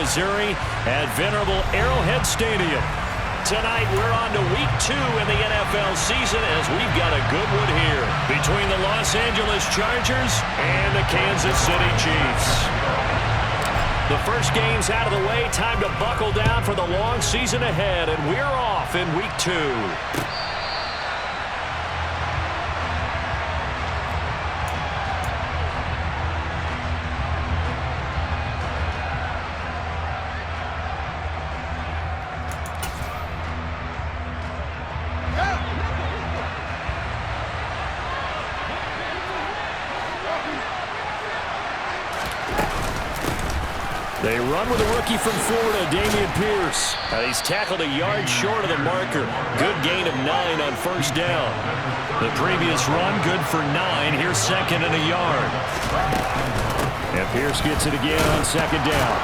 Missouri at venerable Arrowhead Stadium. Tonight, we're on to week 2 in the NFL season as we've got a good one here between the Los Angeles Chargers and the Kansas City Chiefs. The first game's out of the way. Time to buckle down for the long season ahead, and we're off in week 2. They run with a rookie from Florida, Dameon Pierce. He's tackled a yard short of the marker. Good gain of 9 on first down. The previous run, good for 9. Here's second and a yard. And Pierce gets it again on second down.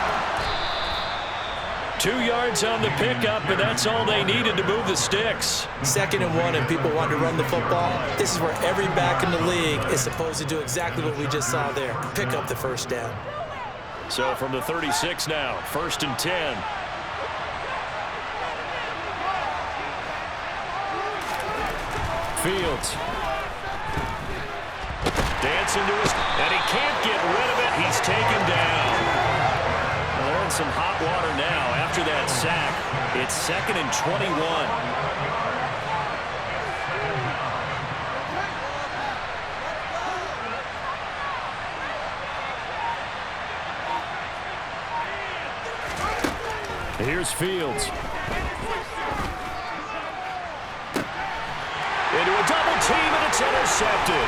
2 yards on the pickup, and that's all they needed to move the sticks. 2nd and 1, and people want to run the football. This is where every back in the league is supposed to do exactly what we just saw there. Pick up the first down. So from the 36 now, 1st and 10. Fields. Dancing to his, and he can't get rid of it. He's taken down. Well, they're in some hot water now after that sack. It's 2nd and 21. Here's Fields. Into a double team, and it's intercepted.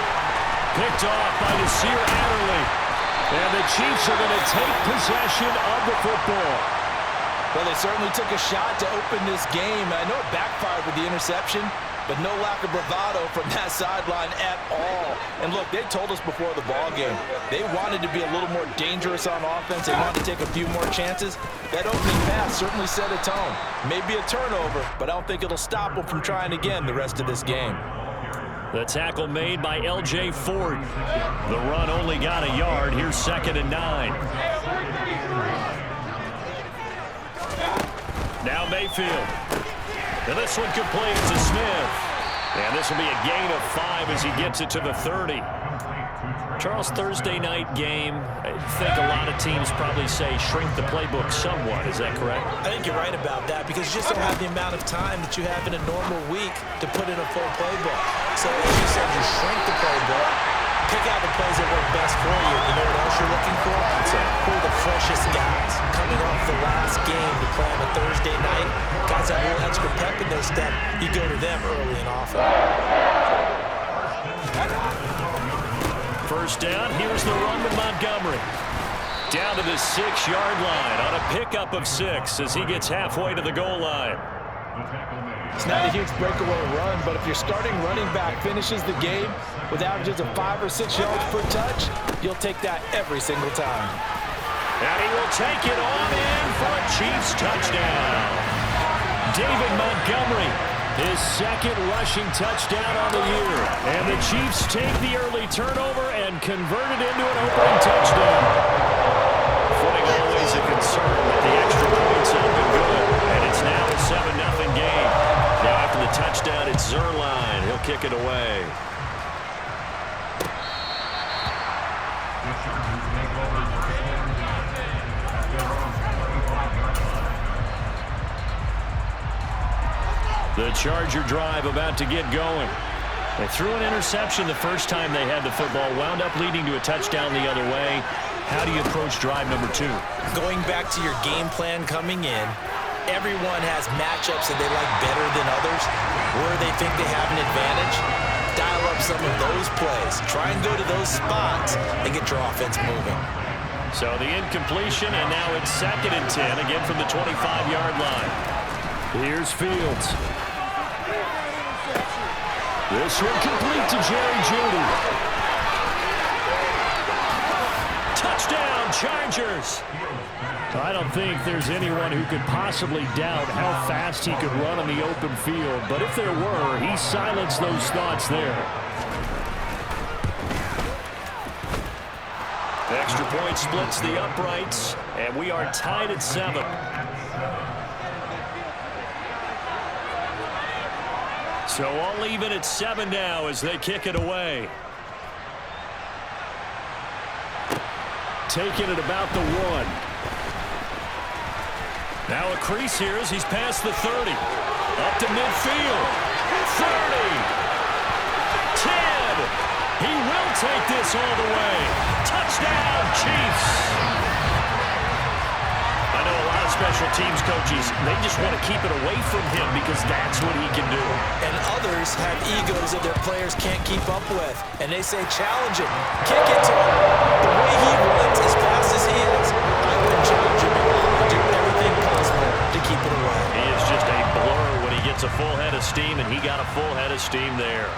Picked off by Nasir Adderley. And the Chiefs are going to take possession of the football. Well, they certainly took a shot to open this game. I know it backfired with the interception, but no lack of bravado from that sideline at all. And look, they told us before the ball game, they wanted to be a little more dangerous on offense. They wanted to take a few more chances. That opening pass certainly set a tone. Maybe a turnover, but I don't think it'll stop them from trying again the rest of this game. The tackle made by L.J. Fort. The run only got a yard. Here's 2nd and 9. Now Mayfield. And this one completes to Smith. And this will be a gain of 5 as he gets it to the 30. Charles, Thursday night game, I think a lot of teams probably say shrink the playbook somewhat. Is that correct? I think you're right about that because you just don't have the amount of time that you have in a normal week to put in a full playbook. So as you said, you shrink the playbook, pick out the plays that work best for you. You know what else you're looking for? Who are the freshest guys coming off the last game to play on a Thursday night? Guys have a little extra pep in their step. You go to them early and often. First down, here's the run with Montgomery. Down to the 6-yard line on a pickup of 6 as he gets halfway to the goal line. It's not a huge breakaway run, but if your starting running back finishes the game with averages of 5 or 6 yards per touch, you'll take that every single time. And he will take it on in for a Chiefs touchdown. David Montgomery, his 2nd rushing touchdown on the year. And the Chiefs take the early turnover and convert it into an opening touchdown. Footing always a concern, but the extra points have been good. And it's now a 7-0 game. Now after the touchdown, it's Zuerlein. He'll kick it away. The Charger drive about to get going. They threw an interception the first time they had the football, wound up leading to a touchdown the other way. How do you approach drive number 2? Going back to your game plan coming in, everyone has matchups that they like better than others, where they think they have an advantage. Dial up some of those plays. Try and go to those spots and get your offense moving. So the incompletion, and now it's 2nd and 10, again from the 25-yard line. Here's Fields. This one complete to Jerry Jeudy. Touchdown, Chargers. I don't think there's anyone who could possibly doubt how fast he could run on the open field, but if there were, he silenced those thoughts there. The extra point splits the uprights, And we are tied at 7. So all even at 7 now as they kick it away. Taking it about the 1. Now a crease here as he's past the 30. Up to midfield. 30. 10. He will take this all the way. Touchdown, Chiefs. I know a lot of special teams coaches, they just want to keep it away from him because that's what he can do. And others have egos that their players can't keep up with. And they say, challenge it. Kick it to him. The way he runs as fast as he is, I would challenge him and do everything possible to keep it away. He is just a blur when he gets a full head of steam, and he got a full head of steam there.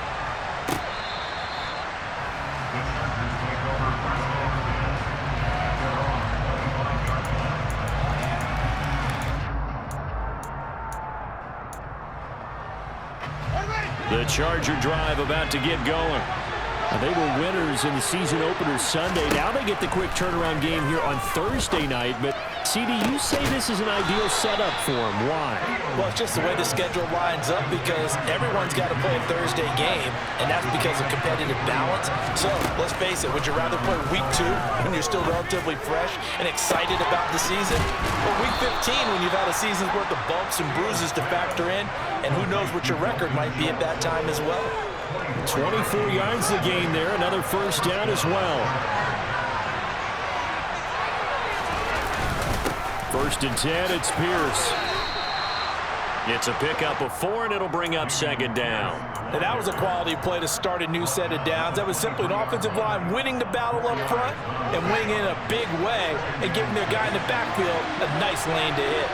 The Charger drive about to get going. They were winners in the season opener Sunday. Now they get the quick turnaround game here on Thursday night. But, CD, you say this is an ideal setup for them. Why? Well, it's just the way the schedule lines up because everyone's got to play a Thursday game, and that's because of competitive balance. So, let's face it, would you rather play week 2 when you're still relatively fresh and excited about the season? Or week 15 when you've had a season's worth of bumps and bruises to factor in, and who knows what your record might be at that time as well. 24 yards the gain there. Another first down as well. First and 10, it's Pierce. It's a pickup of 4, and it'll bring up second down. And that was a quality play to start a new set of downs. That was simply an offensive line winning the battle up front and winning in a big way and giving their guy in the backfield a nice lane to hit.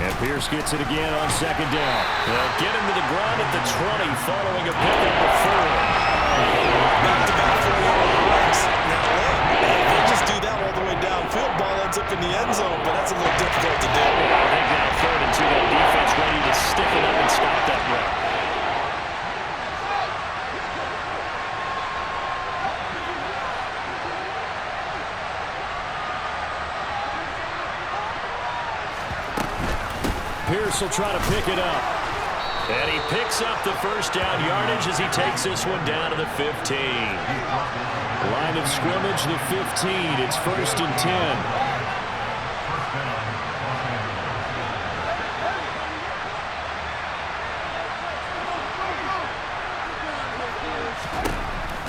And Pierce gets it again on second down. They'll get him to the ground at the 20 following a pickup of 4. Back-to-back 4-yard runs. Now, they just do that all the way downfield. Ball ends up in the end zone, but that's a little difficult to do. I think now 3rd and 2, that defense ready to stiffen up and stop that run. Pierce will try to pick it up. And he picks up the first down yardage as he takes this one down to the 15. Line of scrimmage, the 15. It's 1st and 10.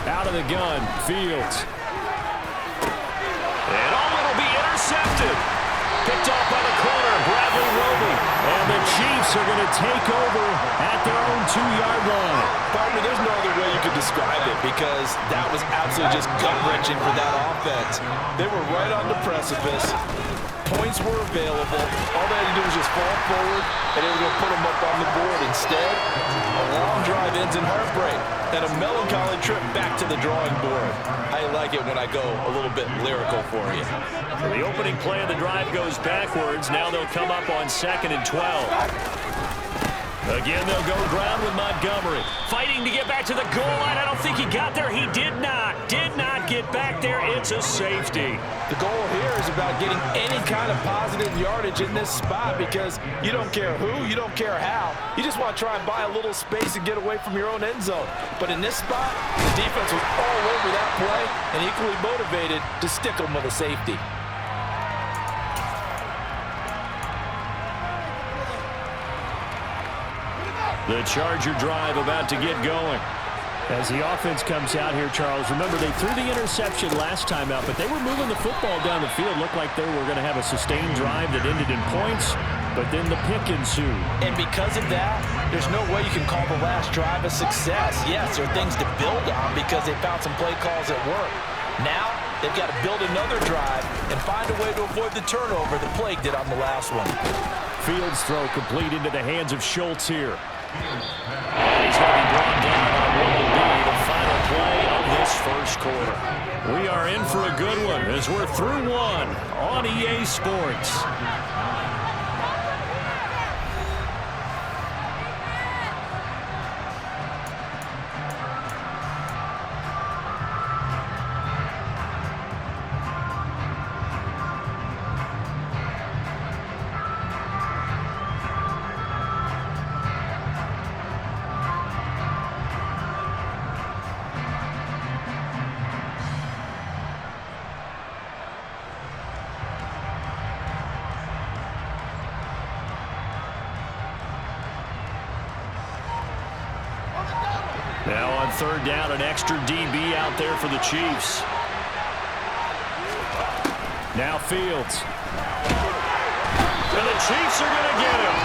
Out of the gun, Fields. And it'll be intercepted. Picked off by the corner, Bradley Roby. And the Chiefs are going to take over at their own 2-yard line. Partner, there's no other way you could describe it because that was absolutely just gut-wrenching for that offense. They were right on the precipice. Points were available. All they had to do was just fall forward, and they were going to put them up on the board. Instead, a long drive ends in heartbreak and a melancholy trip back to the drawing board. I like it when I go a little bit lyrical for you. So the opening play of the drive goes backwards. Now they'll come up on 2nd and 12. Again, they'll go ground with Montgomery. Fighting to get back to the goal line. I don't think he got there. He did not. Did not get back there. It's a safety. The goal here is about getting any kind of positive yardage in this spot because you don't care who, you don't care how. You just want to try and buy a little space and get away from your own end zone. But in this spot, the defense was all over that play and equally motivated to stick them with a safety. The Charger drive about to get going. As the offense comes out here, Charles, remember they threw the interception last time out, but they were moving the football down the field. Looked like they were going to have a sustained drive that ended in points, but then the pick ensued. And because of that, there's no way you can call the last drive a success. Yes, there are things to build on because they found some play calls that work. Now, they've got to build another drive and find a way to avoid the turnover that Plague did on the last one. Fields throw complete into the hands of Schultz here. And he's going to be brought down on what will be the final play of this first quarter. We are in for a good one as we're through one on EA Sports. Now on third down, an extra DB out there for the Chiefs. Now Fields. And the Chiefs are going to get him.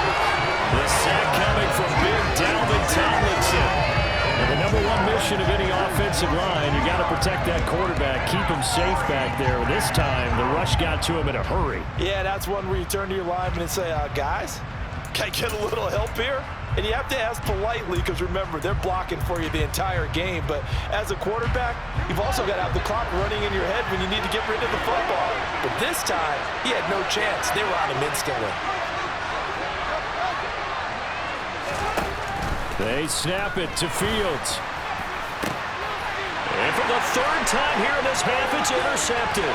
The sack coming from big Dalvin Tomlinson. And the number one mission of any offensive line, you got to protect that quarterback, keep him safe back there. This time, the rush got to him in a hurry. Yeah, that's one where you turn to your lineman and say, guys, can I get a little help here? And you have to ask politely because, remember, they're blocking for you the entire game. But as a quarterback, you've also got to have the clock running in your head when you need to get rid of the football. But this time, he had no chance. They were on him instantly. They snap it to Fields. And for the third time here in this half, it's intercepted.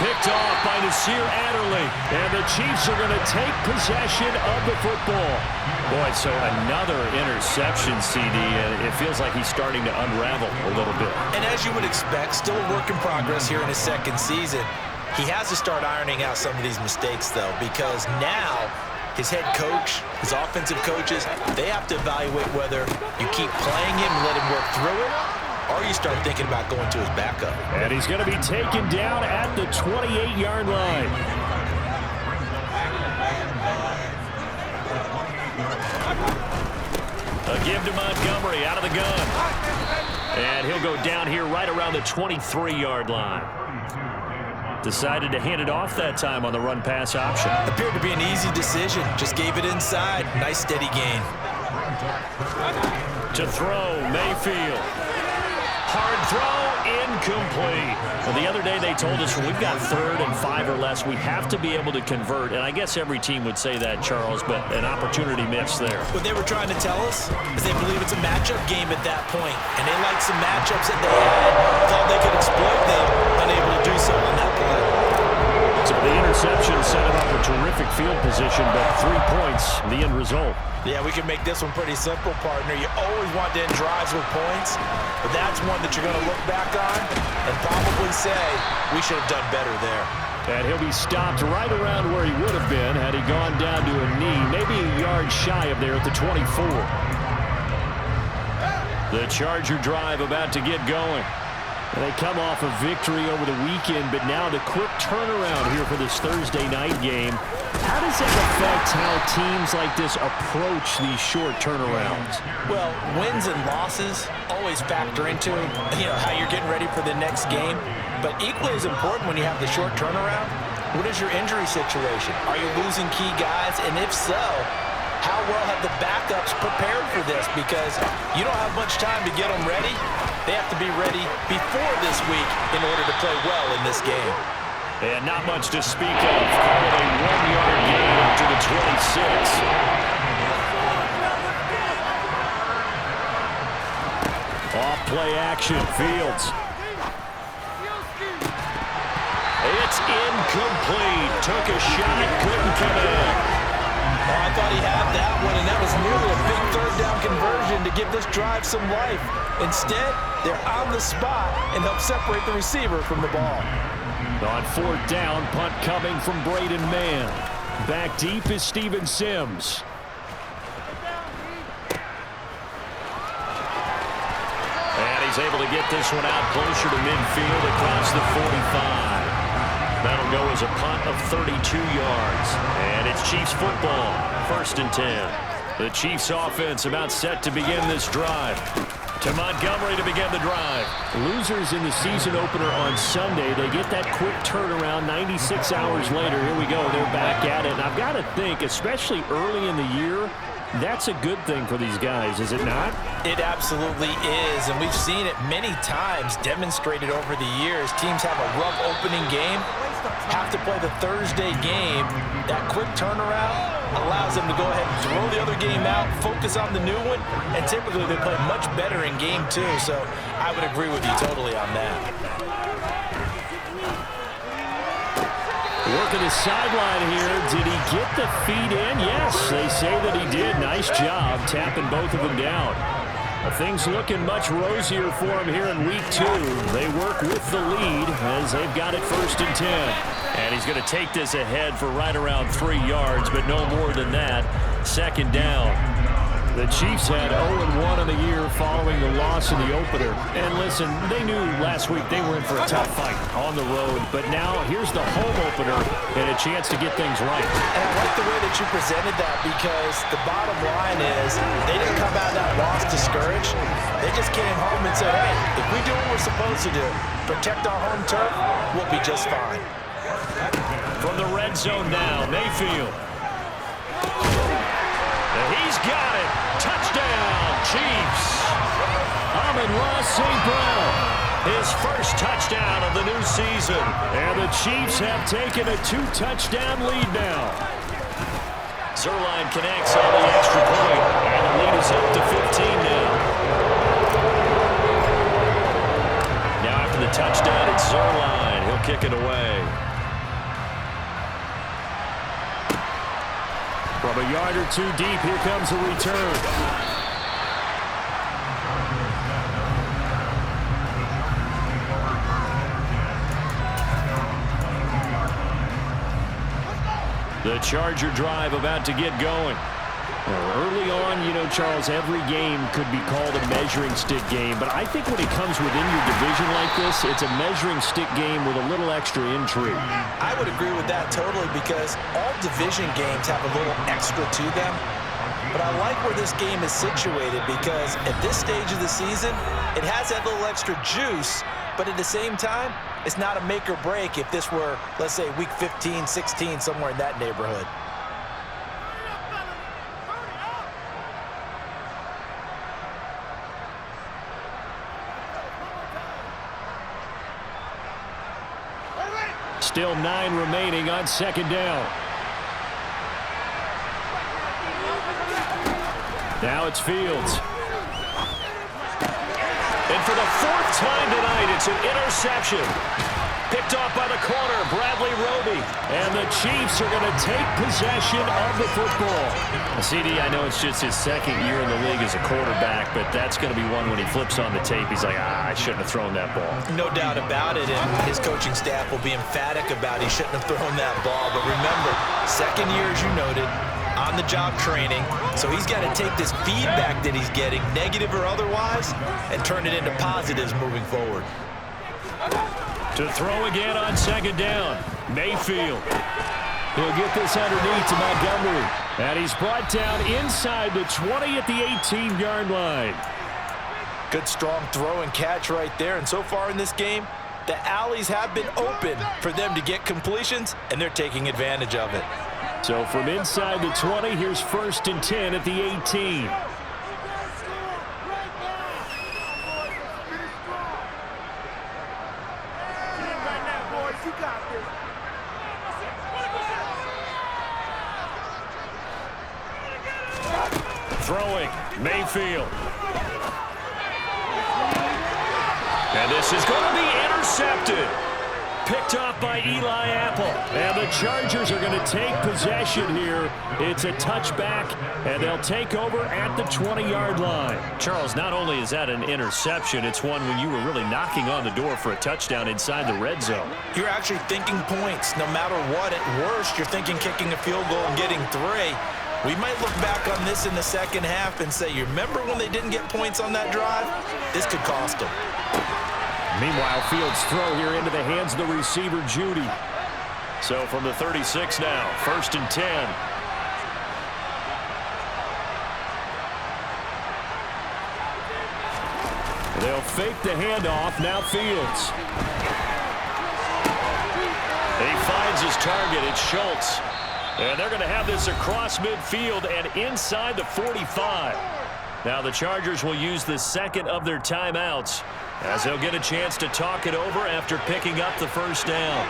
Picked off by Nasir Adderley. And the Chiefs are going to take possession of the football. Boy, so another interception, CD. And it feels like he's starting to unravel a little bit. And as you would expect, still a work in progress here in his second season. He has to start ironing out some of these mistakes, though, because now his head coach, his offensive coaches, they have to evaluate whether you keep playing him and let him work through it, or you start thinking about going to his backup. And he's going to be taken down at the 28-yard line. A give to Montgomery out of the gun. And he'll go down here right around the 23-yard line. Decided to hand it off that time on the run-pass option. Appeared to be an easy decision. Just gave it inside. Nice steady gain. To throw, Mayfield. Hard throw, incomplete. Well, the other day they told us when we've got 3rd and 5 or less, we have to be able to convert. And I guess every team would say that, Charles, but an opportunity missed there. What they were trying to tell us is they believe it's a matchup game at that point. And they liked some matchups that they had. Thought they could exploit them. Unable to do so on that play. So the interception set him up a terrific field position, but 3 points, the end result. Yeah, we can make this one pretty simple, partner. You always want to end drives with points, but that's one that you're going to look back on and probably say, we should have done better there. And he'll be stopped right around where he would have been had he gone down to a knee, maybe a yard shy of there at the 24. The Charger drive about to get going. They come off a victory over the weekend, but now the quick turnaround here for this Thursday night game. How does that affect how teams like this approach these short turnarounds? Well, wins and losses always factor into, how you're getting ready for the next game. But equally as important when you have the short turnaround, what is your injury situation? Are you losing key guys? And if so, how well have the backups prepared for this? Because you don't have much time to get them ready. They have to be ready before this week in order to play well in this game. And not much to speak of. Call it a 1-yard gain to the 26. Off play action, Fields. It's incomplete. Took a shot, couldn't connect. Oh, I thought he had that one, and that was nearly a big 3rd down conversion to give this drive some life. Instead, they're on the spot and help separate the receiver from the ball. On 4th down, punt coming from Braden Mann. Back deep is Steven Sims. And he's able to get this one out closer to midfield across the 45. That'll go as a punt of 32 yards. And it's Chiefs football, 1st and 10. The Chiefs offense about set to begin this drive. To Montgomery to begin the drive. Losers in the season opener on Sunday. They get that quick turnaround 96 hours later. Here we go. They're back at it. And I've got to think, especially early in the year, that's a good thing for these guys, is it not? It absolutely is, and we've seen it many times demonstrated over the years. Teams have a rough opening game, have to play the Thursday game. That quick turnaround allows them to go ahead and throw the other game out, focus on the new one, and typically they play much better in game 2, so I would agree with you totally on that. Working the sideline here. Did he get the feet in? Yes, they say that he did. Nice job tapping both of them down. Things looking much rosier for him here in week 2. They work with the lead as they've got it 1st and 10. And he's going to take this ahead for right around 3 yards, but no more than that. 2nd down. The Chiefs had 0-1 in the year following the loss in the opener. And listen, they knew last week they were in for a tough fight on the road. But now here's the home opener and a chance to get things right. And I like the way that you presented that, because the bottom line is they didn't come out of that loss discouraged. They just came home and said, hey, if we do what we're supposed to do, protect our home turf, we'll be just fine. From the red zone now, Mayfield. He's got it. Touchdown, Chiefs. Amon-Ra St. Brown, his first touchdown of the new season. And the Chiefs have taken a 2-touchdown lead now. Zuerlein connects on the extra point, and the lead is up to 15 now. Now after the touchdown, it's Zuerlein. He'll kick it away. From a yard or two deep, here comes a return. The Charger drive about to get going. Early on, you know, Charles, every game could be called a measuring stick game, but I think when it comes within your division like this, it's a measuring stick game with a little extra intrigue. I would agree with that totally, because all division games have a little extra to them. But I like where this game is situated, because at this stage of the season, it has that little extra juice, but at the same time, it's not a make or break if this were, let's say, week 15, 16, somewhere in that neighborhood. Still 9 remaining on second down. Now it's Fields. And for the 4th time tonight, it's an interception. Picked off by the corner, Bradley Roby. And the Chiefs are going to take possession of the football. CD, I know it's just his 2nd year in the league as a quarterback, but that's going to be one when he flips on the tape. He's like, I shouldn't have thrown that ball. No doubt about it, and his coaching staff will be emphatic about he shouldn't have thrown that ball. But remember, 2nd year, as you noted, on-the-job training, so he's got to take this feedback that he's getting, negative or otherwise, and turn it into positives moving forward. To throw again on second down, Mayfield. He'll get this underneath to Montgomery. And he's brought down inside the 20 at the 18-yard line. Good, strong throw and catch right there. And so far in this game, the alleys have been open for them to get completions, and they're taking advantage of it. So from inside the 20, here's 1st and 10 at the 18. Throwing, Mayfield. And this is going to be intercepted. Picked off by Eli Apple. And the Chargers are going to take possession here. It's a touchback, and they'll take over at the 20-yard line. Charles, not only is that an interception, it's one when you were really knocking on the door for a touchdown inside the red zone. You're actually thinking points. No matter what, at worst, you're thinking kicking a field goal and getting 3. We might look back on this in the second half and say, you remember when they didn't get points on that drive? This could cost them. Meanwhile, Fields' throw here into the hands of the receiver, Judy. So from the 36 now, 1st and 10. They'll fake the handoff. Now Fields. He finds his target. It's Schultz. And they're going to have this across midfield and inside the 45. Now the Chargers will use the 2nd of their timeouts as they'll get a chance to talk it over after picking up the 1st down.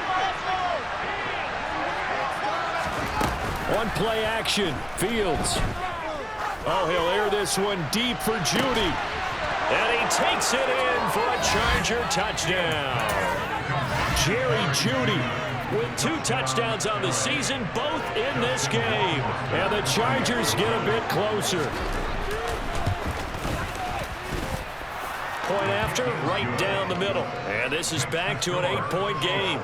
One play action. Fields. Oh, he'll air this one deep for Judy. And he takes it in for a Charger touchdown. Jerry Judy with 2 touchdowns on the season, both in this game. And the Chargers get a bit closer. Point after, right down the middle. And this is back to an 8-point game.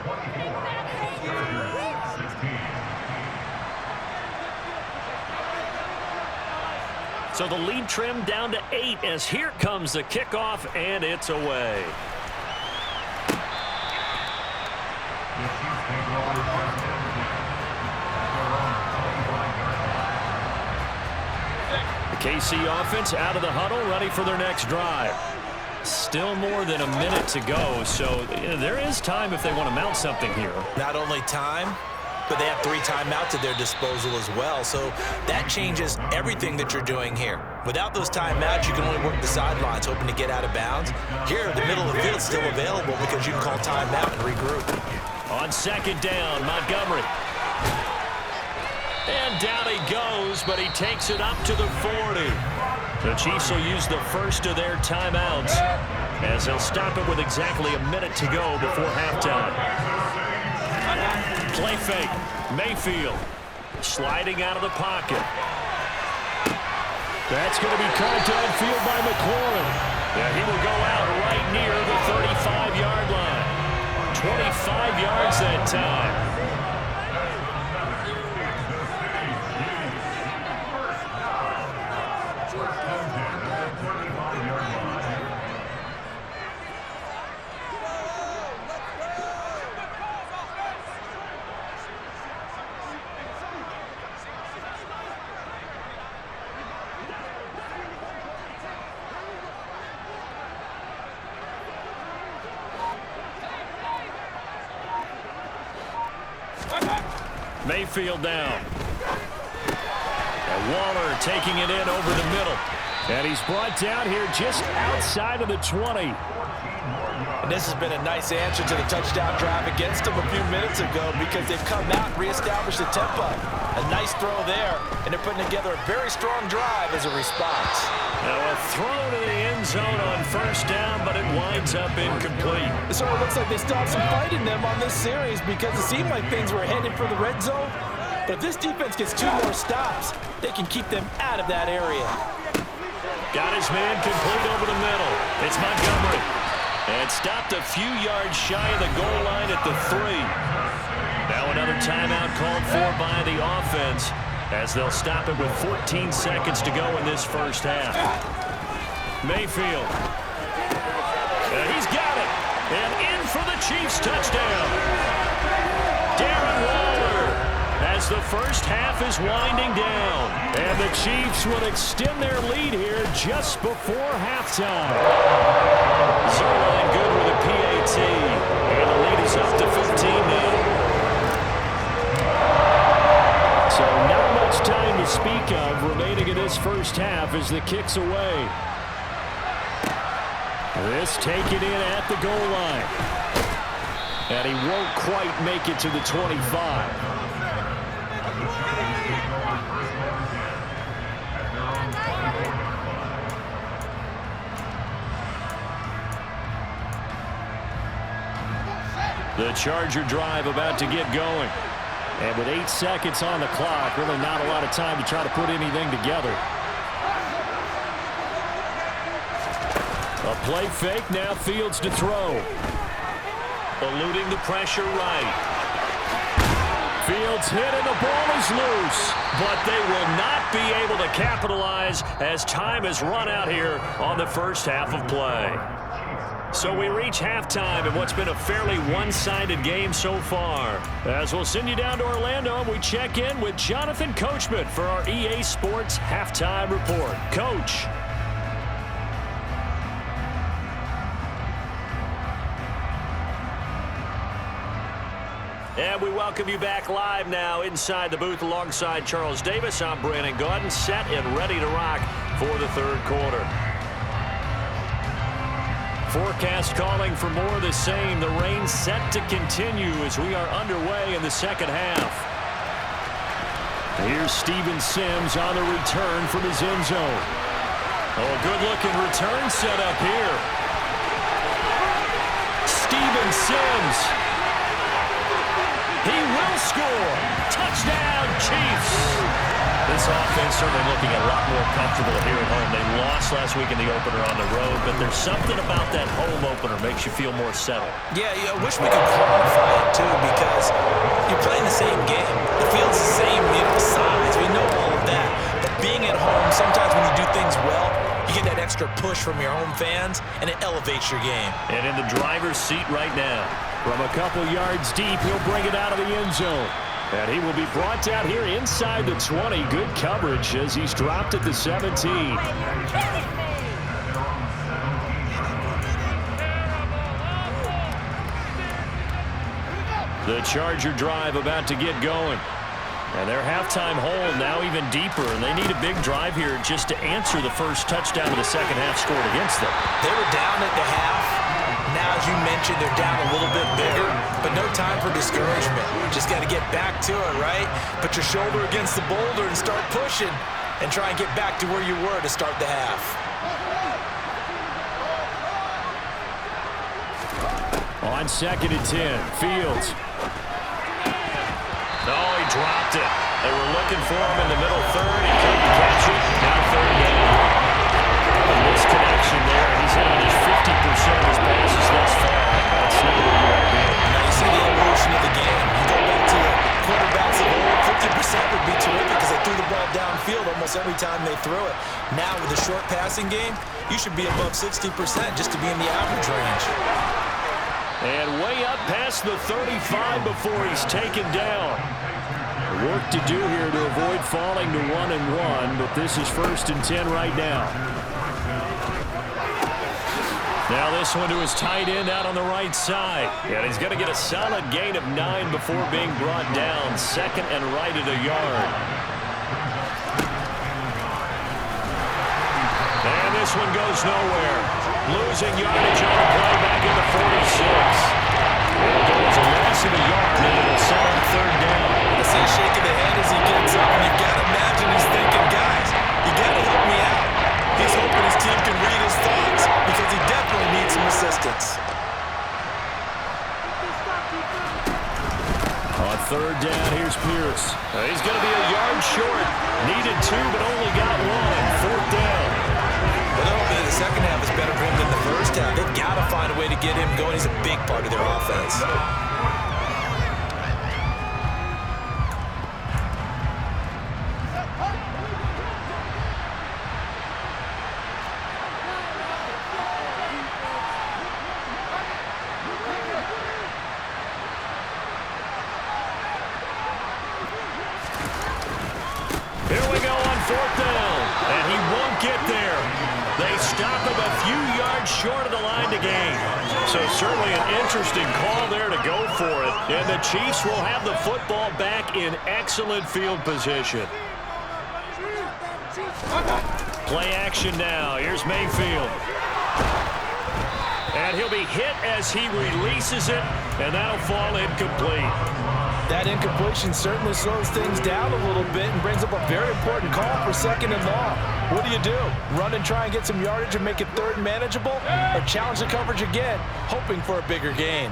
So the lead trimmed down to 8 as here comes the kickoff, and it's away. The KC offense out of the huddle, ready for their next drive. Still more than a minute to go, so there is time if they want to mount something here. Not only time, but they have 3 timeouts at their disposal as well, so that changes everything that you're doing here. Without those timeouts, you can only work the sidelines, hoping to get out of bounds. Here, the middle of the field is still available because you can call timeout and regroup. On second down, Montgomery. And down he goes, but he takes it up to the 40. The Chiefs will use the first of their timeouts as they'll stop it with exactly a minute to go before halftime. Play fake. Mayfield sliding out of the pocket. That's going to be caught downfield by McLaurin. Yeah, he will go out right near the 35-yard line. 25 yards that time. Mayfield down. And Waller taking it in over the middle. And he's brought down here just outside of the 20. And this has been a nice answer to the touchdown drive against them a few minutes ago because they've come out and reestablished the tempo. A nice throw there, and they're putting together a very strong drive as a response. Now a throw to the end zone on first down, but it winds up incomplete. It sort of looks like they still have some fight in them on this series because it seemed like things were headed for the red zone. But if this defense gets 2 more stops, they can keep them out of that area. Got his man complete over the middle. It's Montgomery. And stopped a few yards shy of the goal line at the 3. Now another timeout called for by the offense as they'll stop it with 14 seconds to go in this first half. Mayfield. He's got it. And in for the Chiefs touchdown. Darren Waller as the first half is winding down. And the Chiefs will extend their lead here just before halftime. Zerline good with a PAT. And the lead is up to 15 now. So not much time to speak of remaining in this first half as the kick's away. This taken in at the goal line. And he won't quite make it to the 25. The Charger drive about to get going. And with 8 seconds on the clock, really not a lot of time to try to put anything together. A play fake, now Fields to throw. Eluding the pressure right. Fields hit and the ball is loose. But they will not be able to capitalize as time has run out here on the first half of play. So we reach halftime in what's been a fairly one-sided game so far. As we'll send you down to Orlando, we check in with Jonathan Coachman for our EA Sports Halftime Report. Coach. And we welcome you back live now inside the booth alongside Charles Davis. I'm Brandon Gaudin, set and ready to rock for the third quarter. Forecast calling for more of the same. The rain set to continue as we are underway in the second half. Here's Steven Sims on the return from his end zone. Oh, good-looking return set up here. Steven Sims. He will score. Touchdown, Chiefs. This offense certainly looking a lot more comfortable here at home. They lost last week in the opener on the road, but there's something about that home opener makes you feel more settled. Yeah, I wish we could quantify it, too, because you're playing the same game. The field's the same, size. We know all of that. But being at home, sometimes when you do push from your home fans, and it elevates your game. And in the driver's seat right now. From a couple yards deep, he'll bring it out of the end zone. And he will be brought down here inside the 20. Good coverage as he's dropped at the 17. The Charger drive about to get going. And their halftime hole now even deeper, and they need a big drive here just to answer the first touchdown of the second half scored against them. They were down at the half. Now, as you mentioned, they're down a little bit bigger, but no time for discouragement. Just got to get back to it, right? Put your shoulder against the boulder and start pushing and try and get back to where you were to start the half. On 2nd and 10, Fields. Oh, he dropped it. They were looking for him in the middle third. He couldn't catch it. Now third down. A misconnection there. He's hit on his 50% of his passes thus far. That's not where you want to be. Now you see the evolution of the game. You go back to the quarterbacks of old. 50% would be terrific because they threw the ball downfield almost every time they threw it. Now with the short passing game, you should be above 60% just to be in the average range. And way up past the 35 before he's taken down. Work to do here to avoid falling to 1-1, but this is 1st and 10 right now. Now this one to his tight end out on the right side. And he's going to get a solid gain of 9 before being brought down. 2nd and right at a yard. And this one goes nowhere. Losing yardage on the play back at the 46. It'll go as a loss of a yard, and it'll set on 3rd down. I see him shaking the head as he gets up, and you've got to imagine he's thinking, guys, you got to help me out. He's hoping his team can read his thoughts because he definitely needs some assistance. On 3rd down, here's Pierce. He's going to be a yard short. Needed 2, but only got 1. 4th down. Well, the second half is better for him than the first half. They've got to find a way to get him going. He's a big part of their offense. Here we go on 4th down, and he won't get there. They stop him a few yards short of the line to gain. So certainly an interesting call there to go for it. And the Chiefs will have the football back in excellent field position. Play action now. Here's Mayfield. And he'll be hit as he releases it, and that'll fall incomplete. That incompletion certainly slows things down a little bit and brings up a very important call for 2nd and long. What do? Run and try and get some yardage and make it 3rd and manageable? Or challenge the coverage again, hoping for a bigger gain?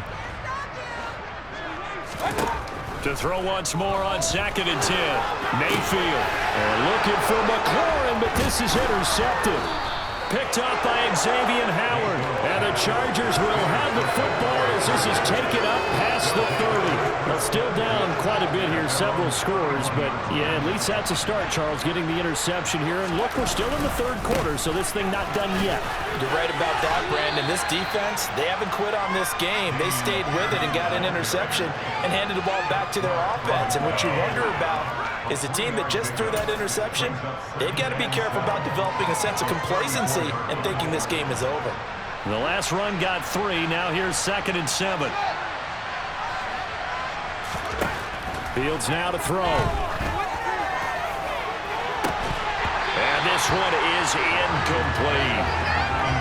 To throw once more on 2nd and 10. Mayfield. And looking for McLaurin, but this is intercepted. Picked up by Xavier Howard. And the Chargers will have the football as this is taken up past the 30. Well, still down quite a bit here, several scores, but yeah, at least that's a start, Charles, getting the interception here. And look, we're still in the 3rd quarter, so this thing not done yet. You're right about that, Brandon. This defense, they haven't quit on this game. They stayed with it and got an interception and handed the ball back to their offense. And what you wonder about is the team that just threw that interception, they've got to be careful about developing a sense of complacency and thinking this game is over. The last run got 3. Now here's 2nd and 7. Fields now to throw. And this one is incomplete.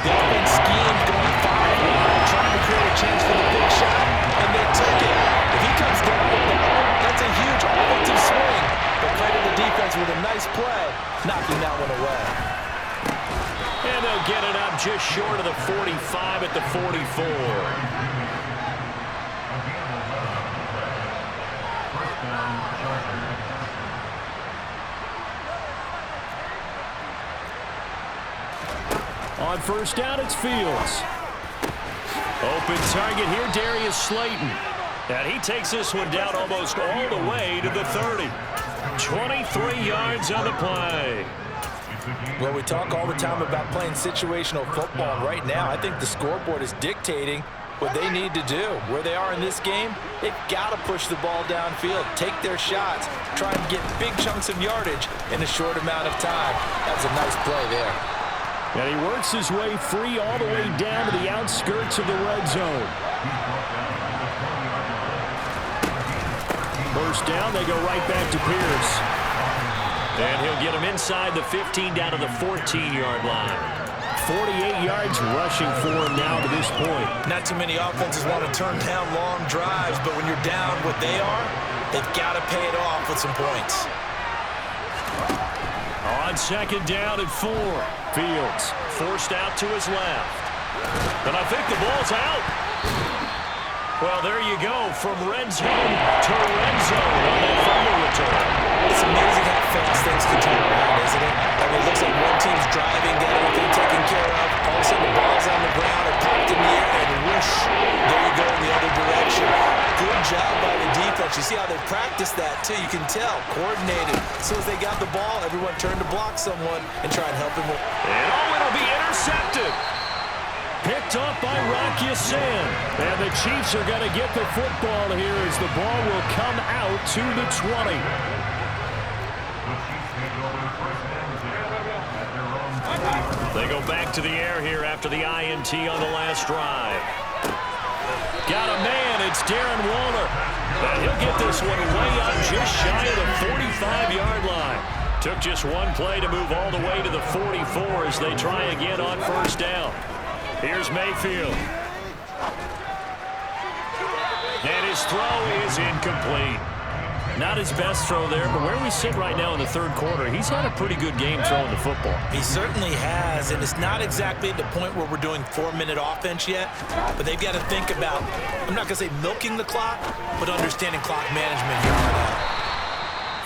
The offense schemed going 5 wide, trying to create a chance for the big shot, and they took it. If he comes down with that one, that's a huge offensive swing. But credit the defense with a nice play, knocking that one away. And they'll get it up just short of the 45 at the 44. On 1st down, it's Fields. Open target here, Darius Slayton. And he takes this one down almost all the way to the 30. 23 yards on the play. Well, we talk all the time about playing situational football. Right now, I think the scoreboard is dictating what they need to do. Where they are in this game, they've got to push the ball downfield, take their shots, try and get big chunks of yardage in a short amount of time. That's a nice play there. And he works his way free all the way down to the outskirts of the red zone. First down, they go right back to Pierce. And he'll get him inside the 15 down to the 14-yard line. 48 yards rushing for him now to this point. Not too many offenses want to turn down long drives, but when you're down what they are, they've got to pay it off with some points. On second down and 4. Fields forced out to his left. And I think the ball's out. Well, there you go, from red zone to red zone on that fumble return. It's amazing how fast things can turn around, isn't it? I mean, it looks like one team's driving, got everything taken care of. All of a sudden, the ball's on the ground, it popped in the air, and whoosh, there you go in the other direction. Good job by the defense. You see how they practiced that, too. You can tell, coordinated. As soon as they got the ball, everyone turned to block someone and try and help him. And it'll be intercepted. Picked up by Rock Ya-Sin. And the Chiefs are going to get the football here as the ball will come out to the 20. They go back to the air here after the INT on the last drive. Got a man, it's Darren Waller. And he'll get this one way up just shy of the 45-yard line. Took just one play to move all the way to the 44 as they try again on first down. Here's Mayfield. And his throw is incomplete. Not his best throw there, but where we sit right now in the third quarter, he's had a pretty good game throwing the football. He certainly has, and it's not exactly at the point where we're doing 4-minute offense yet, but they've got to think about, I'm not going to say milking the clock, but understanding clock management here on out.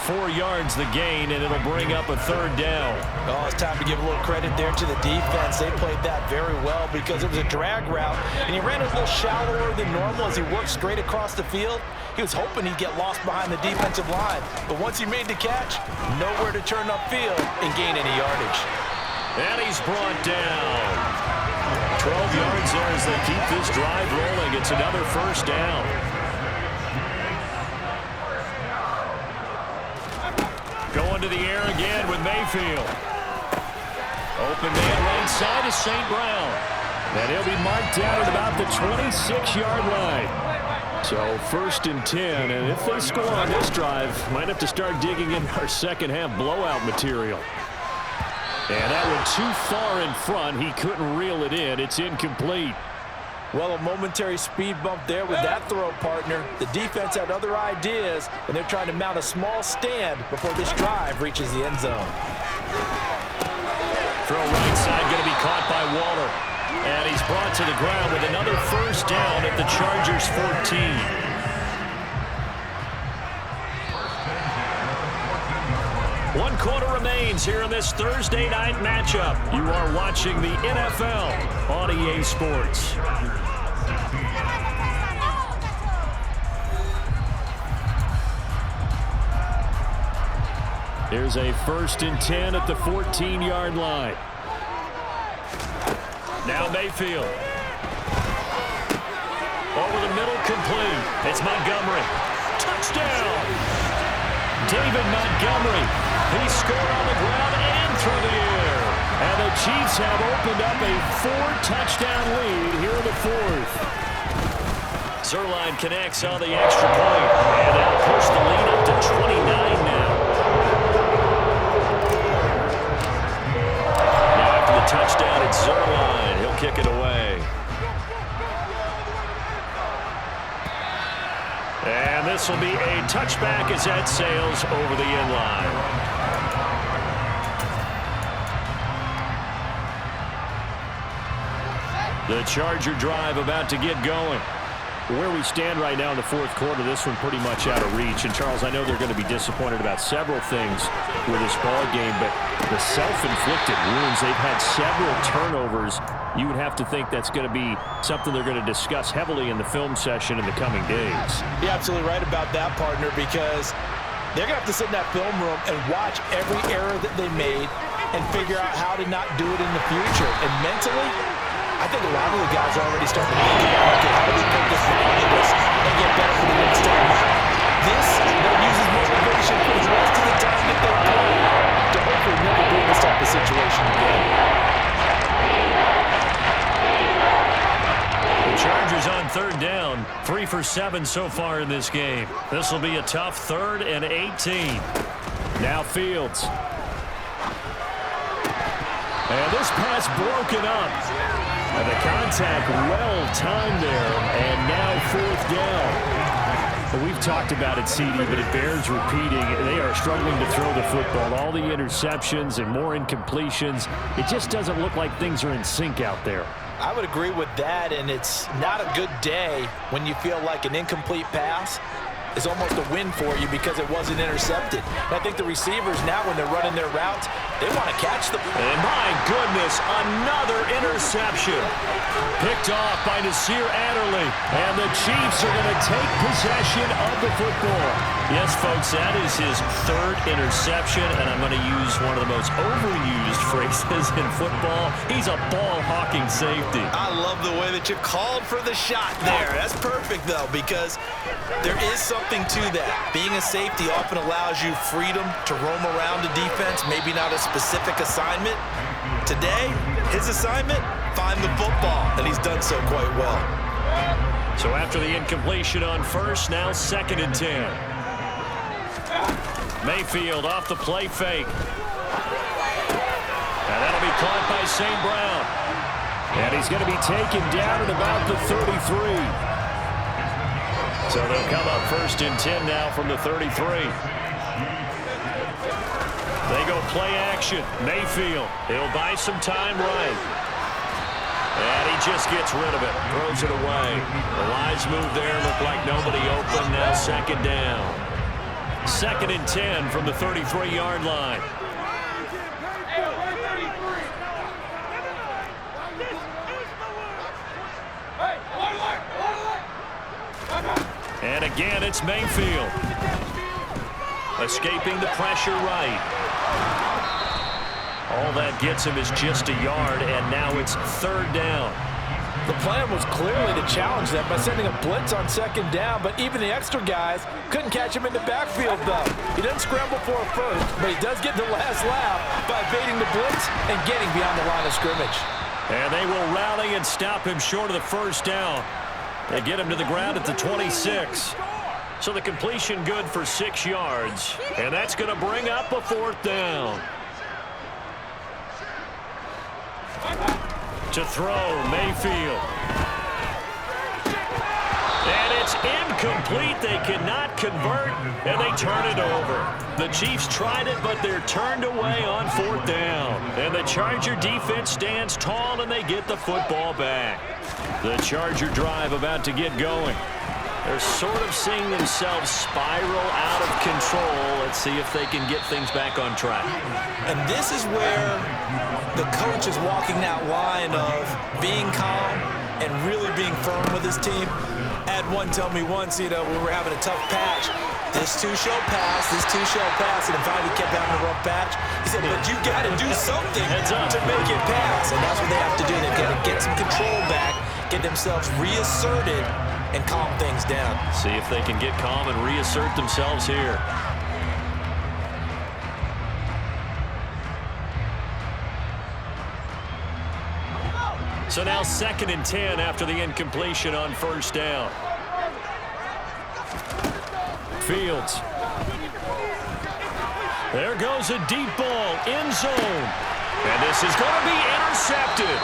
4 yards the gain, and it'll bring up a third down. Oh, it's time to give a little credit there to the defense. They played that very well because it was a drag route, and he ran a little shallower than normal as he worked straight across the field. He was hoping he'd get lost behind the defensive line, but once he made the catch, nowhere to turn upfield and gain any yardage. And he's brought down. 12 yards there as they keep this drive rolling. It's another first down. Going to the air again with Mayfield. Open man right side is St. Brown. And he'll be marked down at about the 26-yard line. So first and 10, and if they score on this drive, might have to start digging in our second half blowout material. And that one too far in front. He couldn't reel it in. It's incomplete. Well, a momentary speed bump there with that throw, partner. The defense had other ideas, and they're trying to mount a small stand before this drive reaches the end zone. Throw right side going to be caught by Waller. And he's brought to the ground with another first down at the Chargers 14. One quarter remains here in this Thursday night matchup. You are watching the NFL on EA Sports. Here's a first and 10 at the 14-yard line. Now Mayfield. Over the middle, complete. It's Montgomery. Touchdown! David Montgomery. He scored on the ground and through the air. And the Chiefs have opened up a 4-touchdown lead here in the fourth. Zuerlein connects on the extra point. And they'll push the lead up to 29 now. Now after the touchdown, it's Zuerlein. He'll kick it away. And this will be a touchback as that sails over the end line. The Charger drive about to get going. Where we stand right now in the fourth quarter, this one pretty much out of reach. And, Charles, I know they're going to be disappointed about several things with this ball game, but the self-inflicted wounds, they've had several turnovers. You would have to think that's going to be something they're going to discuss heavily in the film session in the coming days. You're absolutely right about that, partner, because they're going to have to sit in that film room and watch every error that they made, and figure out how to not do it in the future. And mentally, I think a lot of the guys are already starting to think about, okay, how do we put this behind us and get better for the next time out? This will use as motivation for the rest of the time that they play to hopefully never be in this type of situation again. The Chargers on third down, 3 for 7 so far in this game. This will be a tough 3rd and 18. Now Fields. And this pass broken up. And the contact well timed there. And now 4th down. Well, we've talked about it, CD, but it bears repeating. They are struggling to throw the football. All the interceptions and more incompletions. It just doesn't look like things are in sync out there. I would agree with that, and it's not a good day when you feel like an incomplete pass is almost a win for you because it wasn't intercepted. And I think the receivers now, when they're running their routes, they want to catch the ball. And my goodness, another interception. Picked off by Nasir Adderley. And the Chiefs are going to take possession of the football. Yes, folks, that is his 3rd interception, and I'm going to use one of the most overused phrases in football. He's a ball-hawking safety. I love the way that you called for the shot there. That's perfect, though, because there is something to that. Being a safety often allows you freedom to roam around the defense, maybe not a specific assignment. Today, his assignment, find the football, and he's done so quite well. So after the incompletion on 1st, now 2nd and 10. Mayfield off the play fake. And that'll be caught by St. Brown. And he's going to be taken down at about the 33. So they'll come up 1st and 10 now from the 33. They go play action. Mayfield, he'll buy some time right. And he just gets rid of it, throws it away. The lines move there, look like nobody open, now 2nd down. 2nd and 10 from the 33-yard line. And again, it's Mayfield. Escaping the pressure right. All that gets him is just a yard, and now it's 3rd down. The plan was clearly to challenge them by sending a blitz on 2nd down, but even the extra guys couldn't catch him in the backfield, though. He doesn't scramble for a first, but he does get the last laugh by evading the blitz and getting beyond the line of scrimmage. And they will rally and stop him short of the 1st down. They get him to the ground at the 26. So the completion good for 6 yards, and that's going to bring up a 4th down. To throw, Mayfield. And it's incomplete. They cannot convert, and they turn it over. The Chiefs tried it, but they're turned away on 4th down. And the Charger defense stands tall, and they get the football back. The Charger drive about to get going. They're sort of seeing themselves spiral out of control. Let's see if they can get things back on track. And this is where the coach is walking that line of being calm and really being firm with his team. I had one tell me once, we were having a tough patch. This two shall pass, this two shall pass, and if finally kept having a rough patch, he said, but you got to do something to make it pass. And that's what they have to do. They've got to get some control back, get themselves reasserted, and calm things down. See if they can get calm and reassert themselves here. So now 2nd and 10 after the incompletion on 1st down. Fields. There goes a deep ball, end zone. And this is going to be intercepted.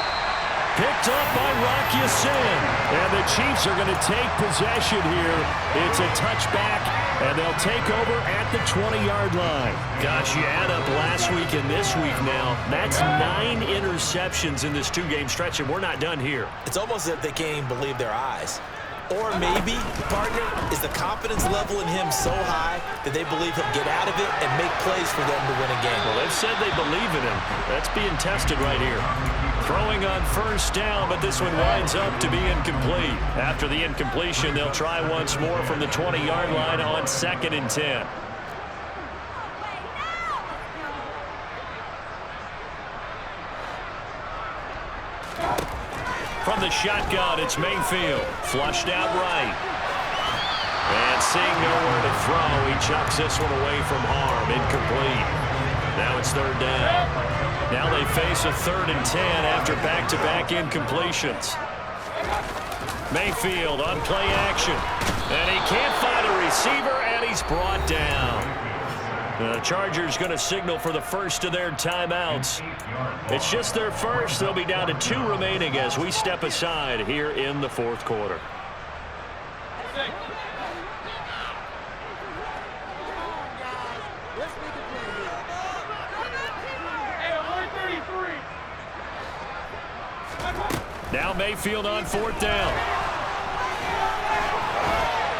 Picked up by Rock Ya-Sin. And the Chiefs are going to take possession here. It's a touchback, and they'll take over at the 20-yard line. Gosh, you add up last week and this week now. That's 9 interceptions in this 2-game stretch, and we're not done here. It's almost as if they can't even believe their eyes. Or maybe, partner, is the confidence level in him so high that they believe he'll get out of it and make plays for them to win a game. Well, they've said they believe in him. That's being tested right here. Throwing on 1st down, but this one winds up to be incomplete. After the incompletion, they'll try once more from the 20-yard line on 2nd and 10. the shotgun, it's Mayfield. Flushed out right. And seeing nowhere to throw, he chucks this one away from harm. Incomplete. Now it's third down. Now they face a 3rd and 10 after back-to-back incompletions. Mayfield on play action. And he can't find a receiver, and he's brought down. The Chargers going to signal for the first of their timeouts. It's just their first. They'll be down to 2 remaining as we step aside here in the 4th quarter. Now Mayfield on 4th down.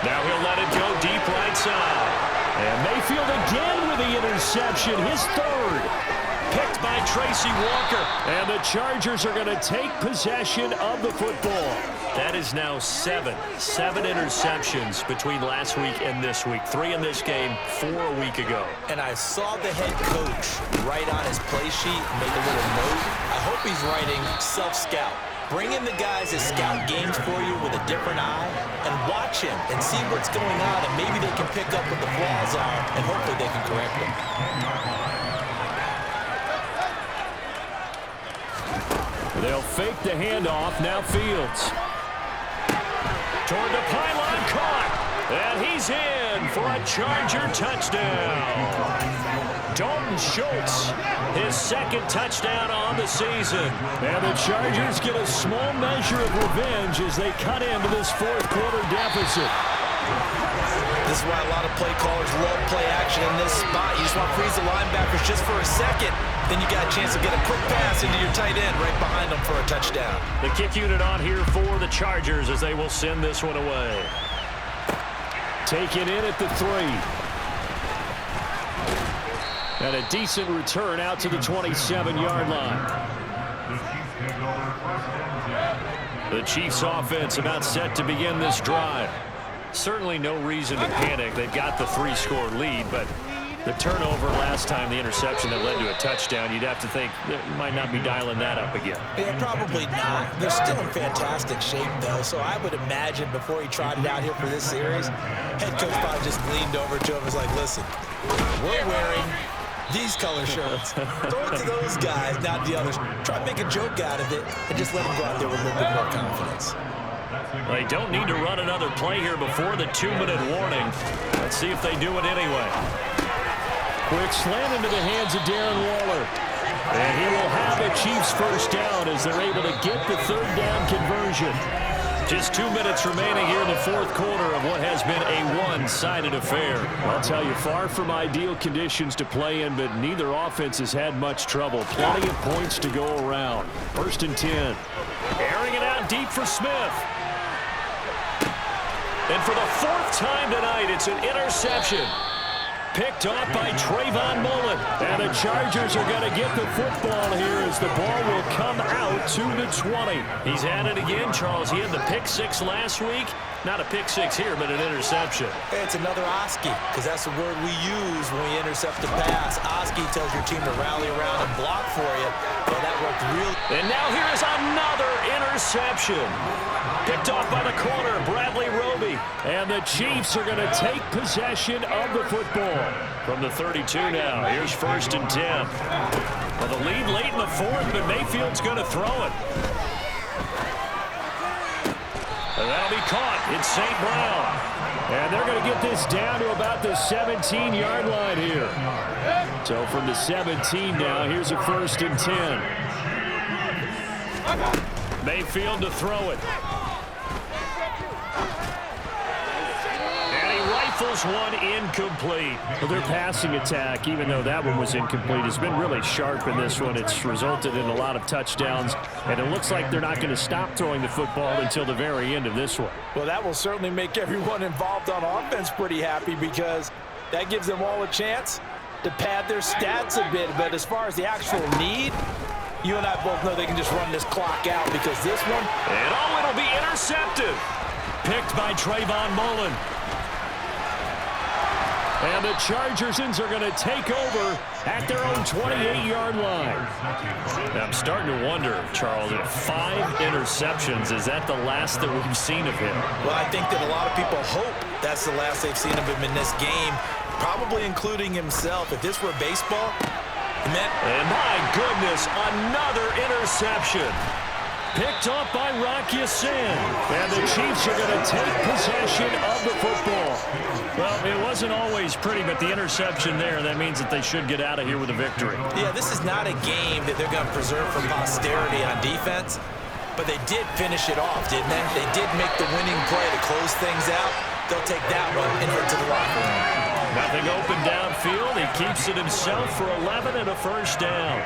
Now he'll let it go deep right side. And Mayfield again with the interception, his 3rd. Picked by Tracy Walker. And the Chargers are going to take possession of the football. That is now 7 interceptions between last week and this week. 3 in this game, 4 a week ago. And I saw the head coach write on his play sheet, make a little note. I hope he's writing self-scout. Bring in the guys that scout games for you with a different eye and watch him and see what's going on, and maybe they can pick up what the flaws are, and hopefully they can correct them. They'll fake the handoff. Now Fields. Toward the pylon, caught. And he's in for a Charger touchdown. Dalton Schultz, his 2nd touchdown on the season. And the Chargers get a small measure of revenge as they cut into this 4th quarter deficit. This is why a lot of play callers love play action in this spot. You just want to freeze the linebackers just for a second. Then you got a chance to get a quick pass into your tight end right behind them for a touchdown. The kick unit on here for the Chargers as they will send this one away. Taken in at the 3. And a decent return out to the 27-yard line. The Chiefs offense about set to begin this drive. Certainly no reason to panic. They've got the 3-score lead, but the turnover last time, the interception that led to a touchdown, you'd have to think they might not be dialing that up again. Yeah, probably not. They're still in fantastic shape, though, so I would imagine before he trotted out here for this series, head coach probably just leaned over to him and was like, listen, we're wearing these color shirts. Throw it to those guys, not the others. Try to make a joke out of it and just let them go out there with a little bit more confidence. They don't need to run another play here before the 2-minute warning. Let's see if they do it anyway. Quick slant into the hands of Darren Waller. And he will have a Chiefs first down as they're able to get the 3rd down conversion. Just 2 minutes remaining here in the 4th quarter of what has been a one-sided affair. I'll tell you, far from ideal conditions to play in, but neither offense has had much trouble. Plenty of points to go around. 1st and 10. Airing it out deep for Smith. And for the 4th time tonight, it's an interception. Picked off by Trayvon Mullen. And the Chargers are going to get the football here as the ball will come out to the 20. He's at it again, Charles. He had the pick 6 last week. Not a pick 6 here, but an interception. Hey, it's another Oski, because that's the word we use when we intercept a pass. Oski tells your team to rally around and block for you. Well, that worked really. And now here is another interception. Picked off by the corner, Bradley Roby. And the Chiefs are going to take possession of the football. From the 32 now, here's 1st and 10. Well, the lead late in the 4th, but Mayfield's going to throw it. And that'll be caught. It's St. Brown. And they're going to get this down to about the 17-yard line here. So from the 17 now, here's a 1st and 10. Mayfield to throw it. Rifles one incomplete. Well, their passing attack, even though that one was incomplete, has been really sharp in this one. It's resulted in a lot of touchdowns, and it looks like they're not going to stop throwing the football until the very end of this one. Well, that will certainly make everyone involved on offense pretty happy, because that gives them all a chance to pad their stats a bit. But as far as the actual need, you and I both know they can just run this clock out, because this one, and it'll be intercepted. Picked by Trayvon Mullen. And the Chargers are going to take over at their own 28-yard line. I'm starting to wonder, Charles, if 5 interceptions, is that the last that we've seen of him? Well, I think that a lot of people hope that's the last they've seen of him in this game, probably including himself. If this were baseball, man. And my goodness, another interception. Picked off by Rock Ya-Sin. And the Chiefs are going to take possession of the football. Well, it wasn't always pretty, but the interception there, that means that they should get out of here with a victory. Yeah, this is not a game that they're going to preserve for posterity on defense, but they did finish it off, didn't they? They did make the winning play to close things out. They'll take that one and head to the locker room. Nothing open downfield. He keeps it himself for 11 and a first down.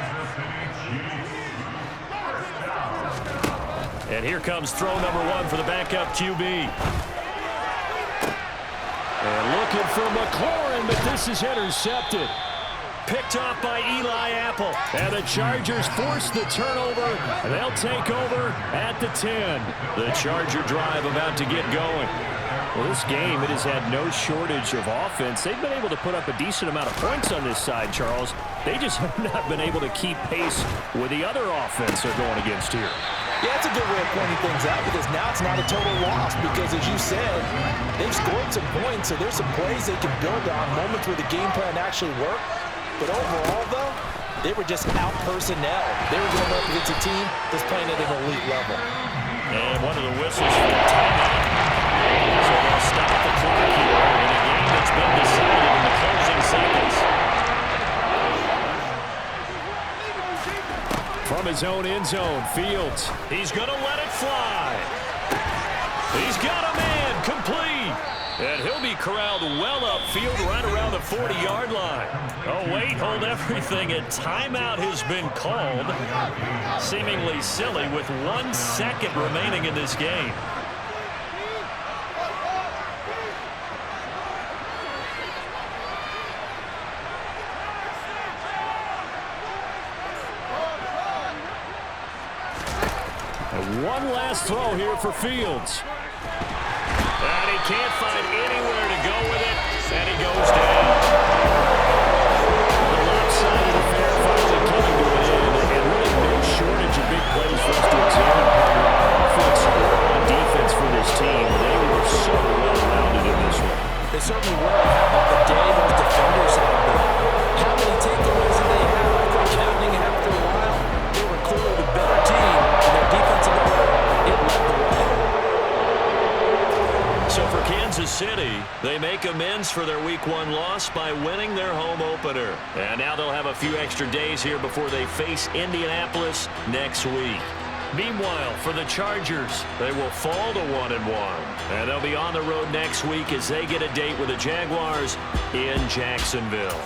And here comes throw number 1 for the backup QB. And looking for McLaurin, but this is intercepted. Picked off by Eli Apple. And the Chargers force the turnover. And they'll take over at the 10. The Charger drive about to get going. Well, this game, it has had no shortage of offense. They've been able to put up a decent amount of points on this side, Charles. They just have not been able to keep pace with the other offense they're going against here. Yeah, that's a good way of pointing things out because now it's not a total loss because, as you said, they've scored some points, so there's some plays they can build on, moments where the game plan actually worked. But overall, though, they were just out-personnel. They were going up against a team that's playing at an elite level. And one of the whistles for the timeout. So they'll stop the clock here in a game that's been decided in the closing seconds. From his own end zone, Fields. He's going to let it fly. He's got a man, complete. And he'll be corralled well upfield right around the 40-yard line. Oh, wait, hold everything. A timeout has been called. Seemingly silly with 1 second remaining in this game. And one last throw here for Fields. And he can't find anywhere to go with it, and he goes down. The lopsided affair finally coming to an end, and really no shortage of big plays for us to examine. Offense or on defense for this team, they were so well-rounded in this one. They certainly were. How about the day those defenders had? How many takeaways did they have? I think counting after a while, they were clearly the better team, and their defensive effort, it led the way. So for Kansas City, they make amends for their Week 1 loss by winning their home opener. And now they'll have a few extra days here before they face Indianapolis next week. Meanwhile, for the Chargers, they will fall to 1-1. And they'll be on the road next week as they get a date with the Jaguars in Jacksonville.